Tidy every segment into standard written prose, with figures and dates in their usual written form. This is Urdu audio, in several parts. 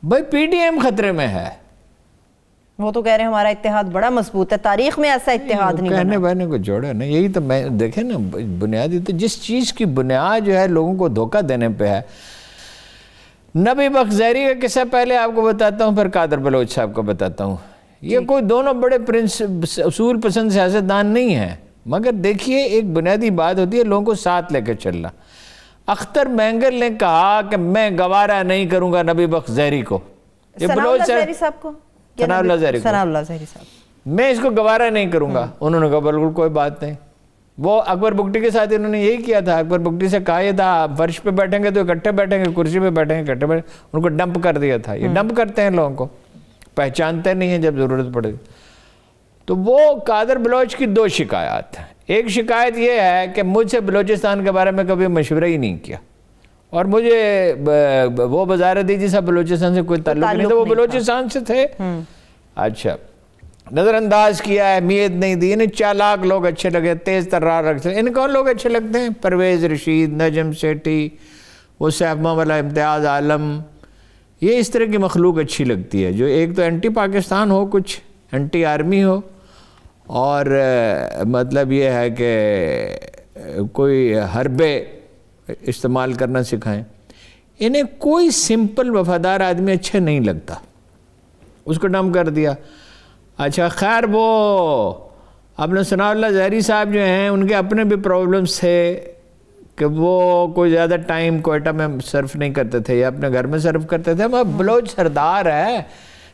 بھائی پی ٹی ایم خطرے میں ہے. وہ تو کہہ رہے ہیں ہمارا اتحاد بڑا مضبوط ہے, تاریخ میں ایسا اتحاد نہیں بنا. کہنے بہنے کو جوڑا نا, یہی تو میں دیکھیں نا بنیادی تو جس چیز کی بنیاد جو ہے لوگوں کو دھوکہ دینے پہ ہے. نبی بخش زہری کا قصہ پہلے آپ کو بتاتا ہوں, پھر قادر بلوچ صاحب کو بتاتا ہوں. یہ کوئی دونوں بڑے اصول پسند سیاستدان نہیں ہیں, مگر دیکھیے ایک بنیادی بات ہوتی ہے لوگوں کو ساتھ لے کے چلنا. اختر مینگل نے کہا کہ میں گوارہ نہیں کروں گا نبی بخش زہری کو. ثناء اللہ زہری صاحب کو, ثناء اللہ زہری صاحب, میں اس کو گوارہ نہیں کروں گا. انہوں نے کہا بالکل کوئی بات نہیں. وہ اکبر بگٹی کے ساتھ انہوں نے یہی کیا تھا. اکبر بگٹی سے کہا یہ تھا فرش پہ بیٹھیں گے تو اکٹھے بیٹھیں گے, کرسی پہ بیٹھیں گے اکٹھے بیٹھیں گے. ان کو ڈمپ کر دیا تھا. یہ ڈمپ کرتے ہیں لوگوں کو, پہچانتے نہیں ہیں جب ضرورت پڑے. تو وہ قادر بلوچ کی دو شکایات ہیں. ایک شکایت یہ ہے کہ مجھ سے بلوچستان کے بارے میں کبھی مشورہ ہی نہیں کیا, اور مجھے وہ بظاہر دیجی صاحب بلوچستان سے کوئی تعلق نہیں تھا, وہ بلوچستان سے تھے. اچھا, نظر انداز کیا, اہمیت نہیں دی. انہیں چالاک لوگ اچھے لگے, تیز ترار رکھتے ہیں. ان کون لوگ اچھے لگتے ہیں؟ پرویز رشید, نجم سیٹھی, وہ سیفما والا امتیاز عالم, یہ اس طرح کی مخلوق اچھی لگتی ہے جو ایک تو اینٹی پاکستان ہو, کچھ اینٹی آرمی ہو, اور مطلب یہ ہے کہ کوئی حربے استعمال کرنا سکھائیں. انہیں کوئی سمپل وفادار آدمی اچھا نہیں لگتا, اس کو ڈم کر دیا. اچھا خیر, وہ اپنے ثناء اللہ زہری صاحب جو ہیں ان کے اپنے بھی پرابلمس تھے کہ وہ کوئی زیادہ ٹائم کوئٹہ میں صرف نہیں کرتے تھے یا اپنے گھر میں صرف کرتے تھے. وہ بلوچ سردار ہے,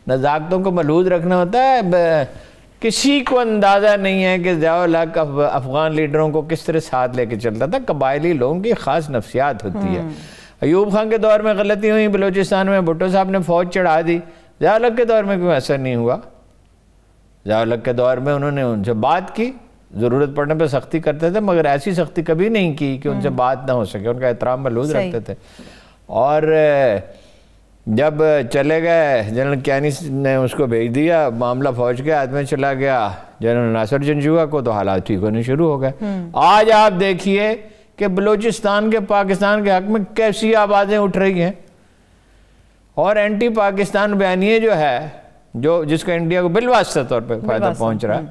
نزاکتوں کو ملحوظ رکھنا ہوتا ہے. کسی کو اندازہ نہیں ہے کہ ضیاء الحق افغان لیڈروں کو کس طرح ساتھ لے کے چلتا تھا. قبائلی لوگوں کی خاص نفسیات ہوتی ہے. ایوب خان کے دور میں غلطی ہوئی بلوچستان میں, بھٹو صاحب نے فوج چڑھا دی. ضیاء الحق کے دور میں کیوں ایسا نہیں ہوا؟ ضیاء الحق کے دور میں انہوں نے ان سے بات کی, ضرورت پڑنے پہ سختی کرتے تھے, مگر ایسی سختی کبھی نہیں کی کہ ان سے بات نہ ہو سکے. ان کا احترام ملحوظ رکھتے تھے. اور جب چلے گئے جنرل کیانی نے اس کو بھیج دیا, معاملہ فوج کے ہاتھ میں چلا گیا جنرل ناصر جنجوعہ کو, تو حالات ٹھیک ہونے شروع ہو گئے. آج آپ دیکھیے کہ بلوچستان کے پاکستان کے حق میں کیسی آوازیں اٹھ رہی ہیں, اور اینٹی پاکستان بیانیے جو ہے جس کا انڈیا کو بالواسطہ طور پہ فائدہ پہنچ رہا ہے.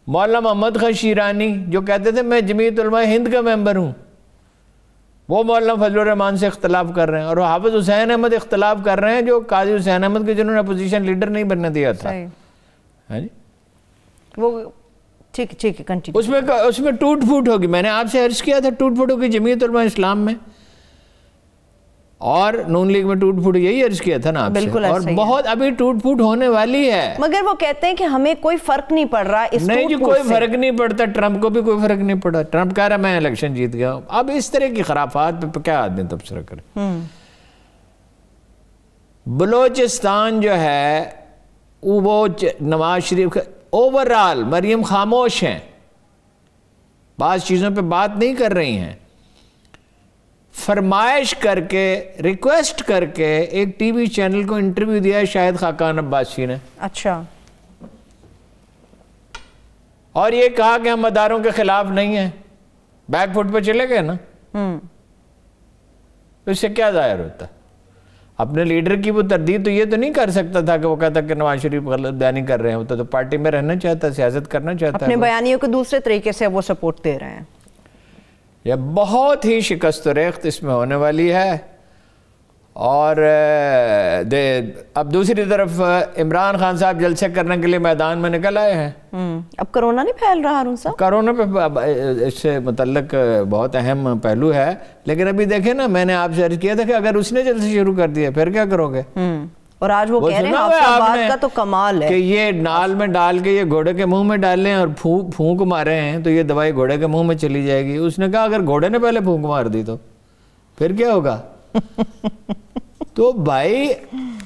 مولانا محمد خان شیرانی جو کہتے تھے میں جمعیت علماء ہند کا ممبر ہوں, وہ مولانا فضل الرحمان سے اختلاف کر رہے ہیں, اور حافظ حسین احمد اختلاف کر رہے ہیں جو قاضی حسین احمد کے جنہوں نے اپوزیشن لیڈر نہیں بننے دیا تھا. وہ ٹھیک ہے کنٹینیو. اس میں ٹوٹ پھوٹ ہوگی. میں نے آپ سے عرض کیا تھا ٹوٹ پھوٹ ہوگی جمعیت علماء اسلام میں, اور نون لیگ میں ٹوٹ پھوٹ, یہی عرض کیا تھا نا آپ سے, اور بہت ابھی ٹوٹ پھوٹ ہونے والی ہے. مگر وہ کہتے ہیں کہ ہمیں کوئی فرق نہیں پڑ رہا اس نہیں جی, کوئی فرق نہیں پڑتا. ٹرمپ کو بھی کوئی فرق نہیں پڑا. ٹرمپ کہہ رہا میں الیکشن جیت گیا ہوں. اب اس طرح کی خرافات پہ کیا آدمی تبصرہ کرے. بلوچستان جو ہے وہ نواز شریف اوورال مریم خاموش ہیں, بعض چیزوں پہ بات نہیں کر رہی ہیں. فرمائش کر کے, ریکویسٹ کر کے ایک ٹی وی چینل کو انٹرویو دیا ہے شاہد خاقان عباسی نے. اچھا. اور یہ کہا کہ ہم اداروں کے خلاف نہیں ہیں. بیک فٹ پہ چلے گئے نا, تو اس سے کیا ظاہر ہوتا؟ اپنے لیڈر کی وہ تردید تو یہ تو نہیں کر سکتا تھا کہ وہ کہتا کہ نواز شریف غلط بیانی کر رہے ہیں. ہوتا تو پارٹی میں رہنا چاہتا, سیاست کرنا چاہتا, اپنے بیانیوں کو دوسرے طریقے سے وہ سپورٹ دے رہے ہیں. یہ بہت ہی شکست و ریخت اس میں ہونے والی ہے. اور اب دوسری طرف عمران خان صاحب جلسے کرنے کے لیے میدان میں نکل آئے ہیں. اب کرونا نہیں پھیل رہا ہارون صاحب؟ کرونا پہ اس سے متعلق بہت اہم پہلو ہے, لیکن ابھی دیکھیں نا, میں نے آپ سے عرض کیا تھا کہ اگر اس نے جلسے شروع کر دیا پھر کیا کرو گے؟ اور آج وہ کہہ رہے ہیں حافظ آباد کا تو کمال ہے کہ یہ نال میں ڈال کے یہ گھوڑے کے منہ میں ڈال لیں اور پھونک مارے ہیں تو یہ دوائی گھوڑے کے منہ میں چلی جائے گی. اس نے کہا اگر گھوڑے نے پہلے پھونک مار دی تو پھر کیا ہوگا؟ تو بھائی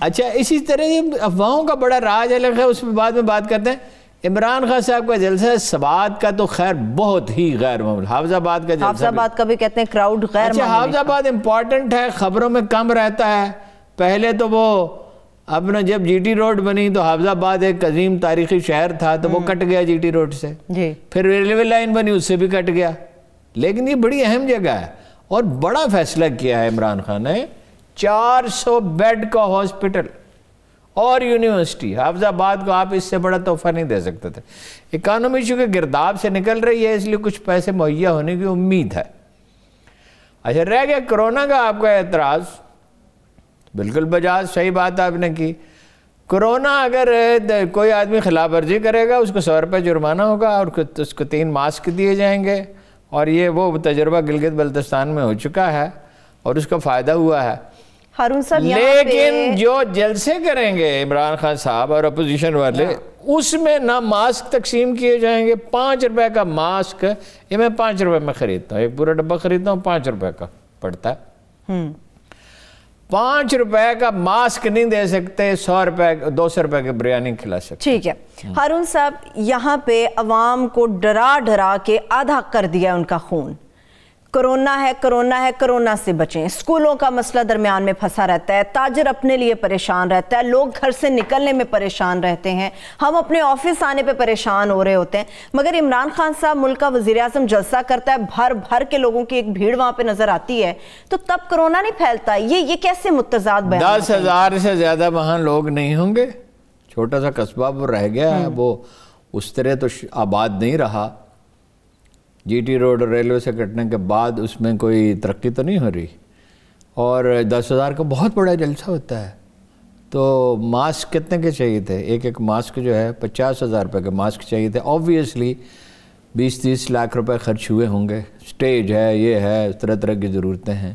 اچھا, اسی طرح یہ افواہوں کا بڑا راج الگ ہے, اس میں بعد میں بات کرتے ہیں. عمران خان صاحب کا جلسہ سوات کا تو خیر بہت ہی غیر معمولی. حافظ آباد کا جلسہ, حافظ آباد کا بھی کہتے ہیں کراؤڈ غیر معمولی. اچھا, حافظ آباد امپورٹنٹ ہے, خبروں میں کم رہتا ہے. پہلے تو وہ اپنا جب جی ٹی روڈ بنی تو حافظ آباد ایک عظیم تاریخی شہر تھا تو وہ کٹ گیا جی ٹی روڈ سے. پھر ریلوے لائن بنی, اس سے بھی کٹ گیا. لیکن یہ بڑی اہم جگہ ہے, اور بڑا فیصلہ کیا ہے عمران خان نے 400 بیڈ کا ہاسپٹل اور یونیورسٹی، حافظ آباد کو آپ اس سے بڑا تحفہ نہیں دے سکتے تھے۔ اکانومی چونکہ گرداب سے نکل رہی ہے، اس لیے کچھ پیسے مہیا ہونے کی امید ہے۔ اچھا رہ گیا کرونا کا آپ کا اعتراض، بالکل بجاز صحیح بات آپ نے کی۔ کرونا اگر کوئی آدمی خلاف ورزی کرے گا اس کو 100 روپے جرمانہ ہوگا اور اس کو 3 ماسک دیے جائیں گے، اور یہ وہ تجربہ گلگت بلتستان میں ہو چکا ہے اور اس کا فائدہ ہوا ہے۔ ہارون صاحب لیکن جو جلسے کریں گے عمران خان صاحب اور اپوزیشن والے، اس میں نہ ماسک تقسیم کیے جائیں گے۔ 5 روپے کا ماسک، یہ میں 5 روپے میں خریدتا ہوں، ایک پورا ڈبہ خریدتا ہوں، 5 روپے کا پڑتا ہے۔ 5 روپے کا ماسک نہیں دے سکتے، 100 روپے 200 روپے کی بریانی کھلا سکتے۔ ٹھیک ہے ہارون صاحب، یہاں پہ عوام کو ڈرا ڈرا کے آدھا کر دیا ان کا خون۔ کرونا ہے کرونا ہے، کرونا سے بچیں۔ اسکولوں کا مسئلہ درمیان میں پھنسا رہتا ہے، تاجر اپنے لیے پریشان رہتا ہے، لوگ گھر سے نکلنے میں پریشان رہتے ہیں، ہم اپنے آفس آنے پہ پریشان ہو رہے ہوتے ہیں، مگر عمران خان صاحب ملک کا وزیر اعظم جلسہ کرتا ہے، بھر بھر کے لوگوں کی ایک بھیڑ وہاں پہ نظر آتی ہے، تو تب کرونا نہیں پھیلتا۔ یہ کیسے متضاد بیان؟ 10,000 سے زیادہ وہاں لوگ نہیں ہوں گے، چھوٹا سا قصبہ وہ رہ گیا ہے، وہ اس طرح تو آباد نہیں رہا۔ جی ٹی روڈ اور ریلوے سے کٹنے کے بعد اس میں کوئی ترقی تو نہیں ہو رہی، اور 10,000 کا بہت بڑا جلسہ ہوتا ہے۔ تو ماسک کتنے کے چاہیے تھے؟ ایک ماسک جو ہے 50,000 روپے کے ماسک چاہیے تھے۔ آبویسلی 20-30 لاکھ روپے خرچ ہوئے ہوں گے، سٹیج ہے، یہ ہے، طرح طرح کی ضرورتیں ہیں،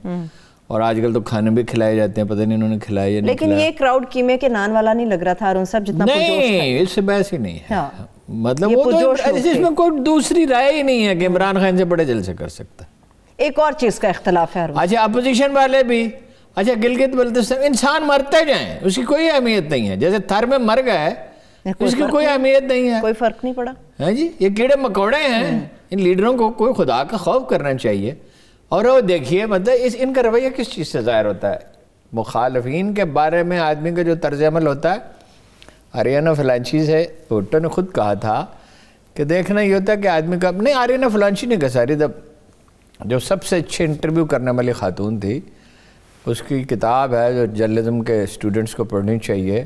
اور آج کل تو کھانے بھی کھلائے جاتے ہیں، پتہ نہیں انہوں نے کھلائے یا نہیں لیکن یہ کراؤڈ کیمے کے نان والا نہیں لگ رہا تھا ہارون صاحب، جتنا نہیں، اس سے بحث ہی نہیں ہے۔ مطلب وہ تو اس میں کوئی دوسری رائے ہی نہیں ہے کہ عمران خان سے بڑے جلسے کر سکتا۔ ایک اور چیز کا اختلاف ہے۔ اچھا اپوزیشن والے بھی، اچھا گلگت بلتستان، انسان مرتے جائیں، اس کی کوئی اہمیت نہیں ہے، جیسے تھر میں مر گئے اس کی کوئی اہمیت نہیں ہے، کوئی فرق نہیں پڑا۔ ہاں جی، یہ کیڑے مکوڑے ہیں، ان لیڈروں کو کوئی خدا کا خوف کرنا چاہیے۔ اور وہ دیکھیے مطلب ان کا رویہ کس چیز سے ظاہر ہوتا ہے؟ مخالفین کے بارے میں آدمی کا جو طرز عمل ہوتا ہے، آریانہ فلانچی سے بھٹو نے خود کہا تھا کہ دیکھنا یہ ہوتا ہے کہ آدمی کا، نہیں آریانہ فلانچی نے کہا، ساری جو سب سے اچھے انٹرویو کرنے والی خاتون تھی، اس کی کتاب ہے جو جرنلزم کے اسٹوڈنٹس کو پڑھنی چاہیے،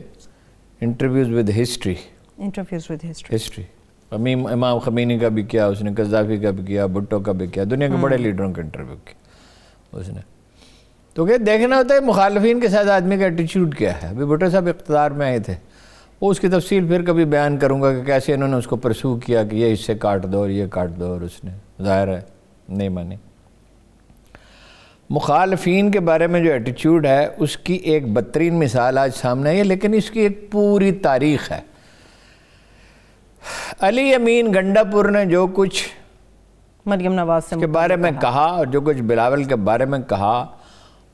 interviews with history. Interviews with history امام خمینی کا بھی کیا اس نے، قذافی کا بھی کیا، بھٹو کا بھی کیا، دنیا کے بڑے لیڈروں کا انٹرویو کیا اس نے۔ تو کہ دیکھنا ہوتا ہے مخالفین کے ساتھ آدمی کا ایٹیچیوڈ کیا ہے۔ ابھی بھٹو صاحب اقتدار میں آئے تھے، وہ اس کی تفصیل پھر کبھی بیان کروں گا کہ کیسے انہوں نے اس کو پرسو کیا کہ یہ اس سے کاٹ دو اور یہ کاٹ دو، اور اس نے ظاہر ہے نہیں مانی۔ مخالفین کے بارے میں جو ایٹیچیوڈ ہے اس کی ایک بدترین مثال آج سامنے آئی ہے، لیکن اس کی ایک پوری تاریخ ہے۔ علی امین گنڈا پور نے جو کچھ مریم نواز سے کے بارے میں کہا اور جو کچھ بلاول کے بارے میں کہا،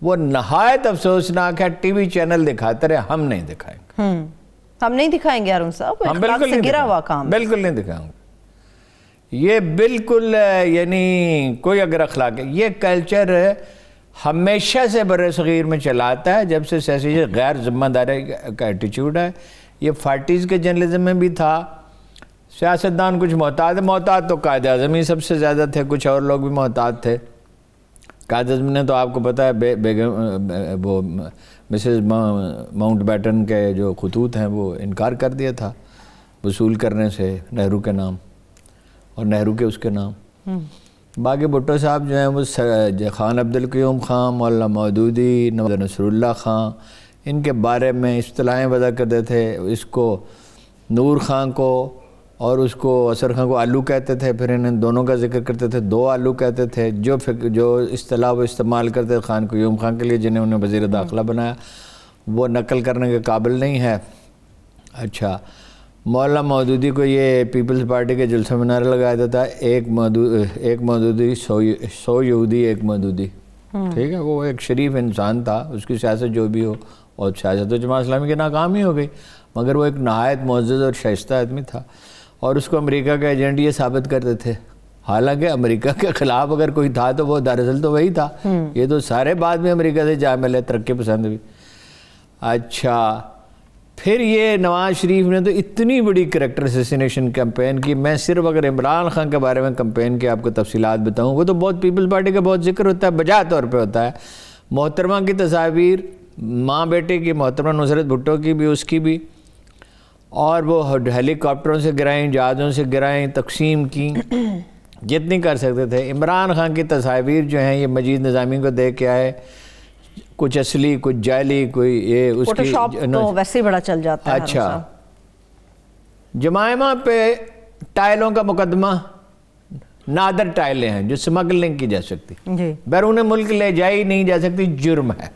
وہ نہایت افسوسناک ہے۔ ٹی وی چینل دکھاتے رہے، ہم نہیں دکھائیں گے، ہم نہیں دکھائیں گے ہارون صاحب، ہم بالکل سے گرا ہوا کام، بالکل نہیں دکھائیں گے۔ یہ بالکل یعنی کوئی اگر اخلاق ہے، یہ کلچر ہمیشہ سے بر صغیر میں چلاتا ہے، جب سے سیاسی غیر ذمہ داری کا ایٹیچیوڈ ہے۔ یہ 40s کے جرنلزم میں بھی تھا۔ سیاستدان کچھ محتاط تو قائد اعظم ہی سب سے زیادہ تھے، کچھ اور لوگ بھی محتاط تھے۔ قائد اعظم نے تو آپ کو پتہ ہے بیگم وہ مسز ماؤنٹ بیٹن کے جو خطوط ہیں وہ انکار کر دیا تھا وصول کرنے سے، نہرو کے نام اور نہرو کے اس کے نام۔ باقی بھٹو صاحب جو ہیں وہ خان عبدالقیوم خان، مولانا مودودی، نصر اللہ خان، ان کے بارے میں اصطلاحیں وضع کرتے تھے۔ اس کو نور خان کو اور اس کو اثر خان کو آلو کہتے تھے، پھر انہیں دونوں کا ذکر کرتے تھے، 2 آلو کہتے تھے۔ جو اصطلاح وہ استعمال کرتے تھے خان قیوم خان کے لیے، جنہیں انہیں وزیر داخلہ بنایا، وہ نقل کرنے کے قابل نہیں ہے۔ اچھا، مولانا مودودی کو یہ پیپلز پارٹی کے جلسہ میں نعرہ لگایا جاتا ہے، ایک مودودی 100 یہودی ایک مودودی، ٹھیک ہے۔ وہ ایک شریف انسان تھا، اس کی سیاست جو بھی ہو، اور سیاست تو جماعت اسلامی کی ناکام ہی ہو گئی، مگر وہ ایک نہایت معزز اور شائستہ آدمی تھا، اور اس کو امریکہ کا ایجنٹ یہ ثابت کرتے تھے۔ حالانکہ امریکہ کے خلاف اگر کوئی تھا تو وہ دراصل تو وہی تھا، یہ تو سارے بعد میں امریکہ سے جا ملے، ترقی پسند بھی۔ اچھا، پھر یہ نواز شریف نے تو اتنی بڑی کریکٹر اسیسینیشن کیمپین کی۔ میں صرف اگر عمران خان کے بارے میں کیمپین کی آپ کو تفصیلات بتاؤں، وہ تو بہت پیپلز پارٹی کا بہت ذکر ہوتا ہے، بجا طور پہ ہوتا ہے، محترمہ کی تصاویر ماں بیٹے کی، محترمہ نصرت بھٹو کی بھی، اس کی بھی، اور وہ ہیلی کاپٹروں سے گرائیں، جہازوں سے گرائیں، تقسیم کی، جتنی کر سکتے تھے۔ عمران خان کی تصاویر جو ہیں یہ مجید نظامی کو دے کے آئے، کچھ اصلی، کچھ جعلی، کوئی یہ اس کی فوٹوشاپ تو ویسے ہی بڑا چل جاتا ہے۔ اچھا، جمائمہ پہ ٹائلوں کا مقدمہ، نادر ٹائلیں ہیں جو سمگلنگ کی جا سکتی، جی، بیرون ملک لے جائی نہیں جا سکتی، جرم ہے۔